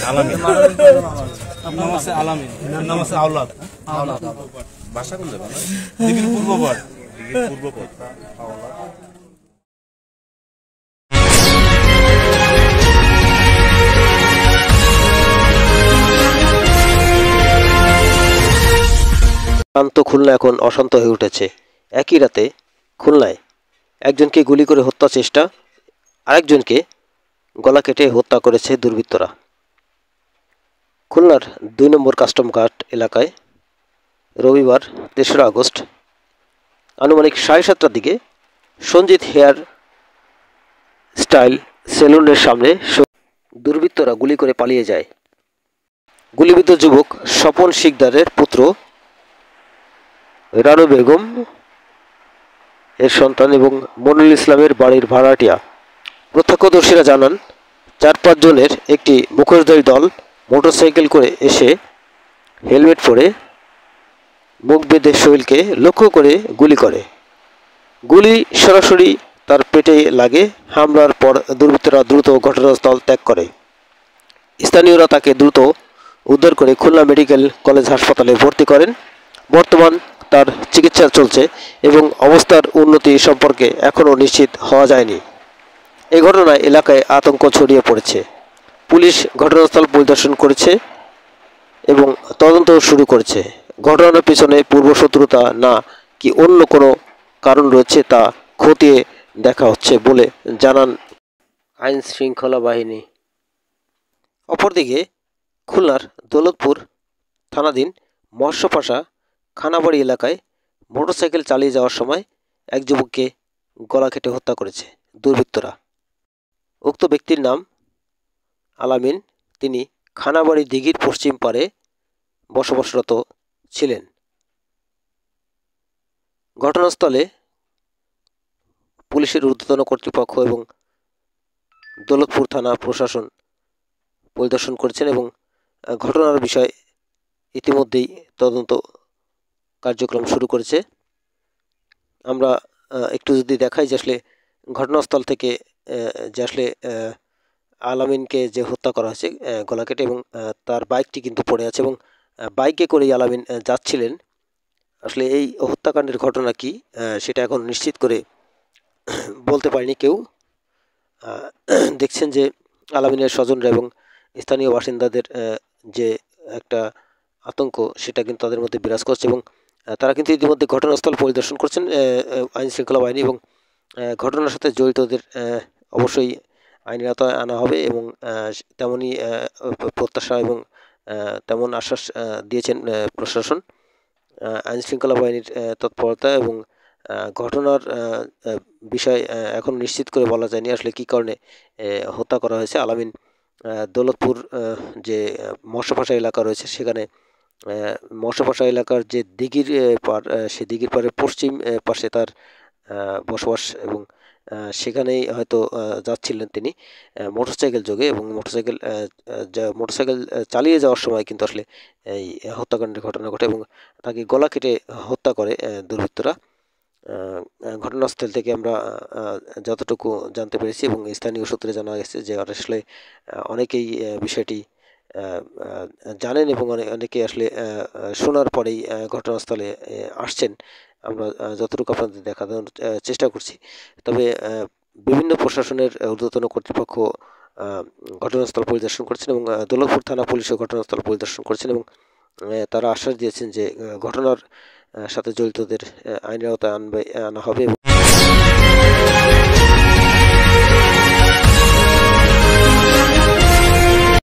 আলামিন নাম আছে আলামিন নাম আছে আওলাদ ভাষা কোন জায়গা দিঘির পূর্বপাড় শান্ত খুলনা এখন অশান্ত হয়ে উঠেছে। একই রাতে খুলনায় একজনকে গুলি করে হত্যা চেষ্টা, আরেকজনকে গলা কেটে হত্যা করেছে দুর্বৃত্তরা। খুলনার ২ নম্বর কাস্টম ঘাট এলাকায় রবিবার ৩রা আগস্ট আনুমানিক ৭:৩০টার দিকে সঞ্জিত হেয়ার স্টাইল সেলুনের সামনে দুর্বৃত্তরা গুলি করে পালিয়ে যায়। গুলিবিদ্ধ যুবক স্বপন শিকদারের পুত্র রানু বেগম এর সন্তান এবং মনিরুল ইসলামের বাড়ির ভাড়াটিয়া। প্রত্যক্ষদর্শীরা জানান ৪-৫ জনের একটি মুখোশধারী দল মোটরসাইকেল করে এসে হেলমেট পরে মুখ বেঁধে সোহেলকে লক্ষ্য করে গুলি করে। গুলি সরাসরি তার পেটে লাগে। হামলার পর দুর্বৃত্তরা দ্রুত ঘটনাস্থল ত্যাগ করে। স্থানীয়রা তাকে দ্রুত উদ্ধার করে খুলনা মেডিকেল কলেজ হাসপাতালে ভর্তি করেন। বর্তমান তার চিকিৎসা চলছে এবং অবস্থার উন্নতি সম্পর্কে এখনও নিশ্চিত হওয়া যায়নি। এই ঘটনায় এলাকায় আতঙ্ক ছড়িয়ে পড়েছে। পুলিশ ঘটনাস্থল পরিদর্শন করেছে এবং তদন্ত শুরু করেছে। ঘটনার পিছনে পূর্বশত্রুতা না কি অন্য কোনো কারণ রয়েছে তা খতিয়ে দেখা হচ্ছে বলে জানান আইন শৃঙ্খলা বাহিনী। অপরদিকে খুলনার দৌলতপুর থানাধীন মৎস্যপাশা খানাবাড়ি এলাকায় মোটরসাইকেল চালিয়ে যাওয়ার সময় এক যুবককে গলা কেটে হত্যা করেছে দুর্বৃত্তরা। উক্ত ব্যক্তির নাম আলামিন। তিনি খানাবাড়ি দিঘির পশ্চিম পাড়ে বসবাসরত ছিলেন। ঘটনাস্থলে পুলিশের ঊর্ধ্বতন কর্তৃপক্ষ এবং দৌলতপুর থানা প্রশাসন পরিদর্শন করেছেন এবং ঘটনার বিষয়ে ইতিমধ্যেই তদন্ত কার্যক্রম শুরু করেছে। আমরা একটু যদি দেখাই যে আসলে ঘটনাস্থল থেকে যে আসলে আলামিনকে যে হত্যা করা হয়েছে গলা কেটে এবং তার বাইকটি কিন্তু পড়ে আছে এবং বাইকে করেই আলামিন যাচ্ছিলেন। আসলে এই হত্যাকাণ্ডের ঘটনা কি সেটা এখন নিশ্চিত করে বলতে পারেনি কেউ। দেখছেন যে আলামিনের স্বজনরা এবং স্থানীয় বাসিন্দাদের যে একটা আতঙ্ক সেটা কিন্তু তাদের মধ্যে বিরাজ করছে এবং তারা কিন্তু ইতিমধ্যে ঘটনাস্থল পরিদর্শন করছেন আইন শৃঙ্খলা বাহিনী এবং ঘটনার সাথে জড়িতদের অবশ্যই আইনের আওতায় আনা হবে এবং তেমনই প্রত্যাশা এবং তেমন আশ্বাস দিয়েছেন প্রশাসন। আইন শৃঙ্খলা বাহিনীর তৎপরতা এবং ঘটনার বিষয় এখন নিশ্চিত করে বলা যায়নি আসলে কী কারণে হত্যা করা হয়েছে। আলামিন দৌলতপুর যে মৎস্যপাশা এলাকা রয়েছে সেখানে মৎস্যপাশা এলাকার যে দিঘির পাড় সে দিঘির পাড়ের পশ্চিম পাশে তার বসবাস এবং সেখানেই হয়তো যাচ্ছিলেন তিনি মোটরসাইকেল যোগে এবং মোটরসাইকেল চালিয়ে যাওয়ার সময় কিন্তু আসলে এই হত্যাকাণ্ডের ঘটনা ঘটে এবং তাকে গলা কেটে হত্যা করে দুর্বৃত্তরা। ঘটনাস্থল থেকে আমরা যতটুকু জানতে পেরেছি এবং স্থানীয় সূত্রে জানা গেছে যে আসলে অনেকেই বিষয়টি জানেন এবং অনেকে আসলে শোনার পরেই ঘটনাস্থলে আসছেন। আমরা যতটুকু আপনাদের দেখানোর চেষ্টা করছি। তবে বিভিন্ন প্রশাসনের ঊর্ধ্বতন কর্তৃপক্ষ ঘটনাস্থল পরিদর্শন করেছেন এবং দৌলতপুর থানা পুলিশও ঘটনাস্থল পরিদর্শন করেছেন এবং তারা আশ্বাস দিয়েছেন যে ঘটনার সাথে জড়িতদের আইনের আওতায় আনা হবে।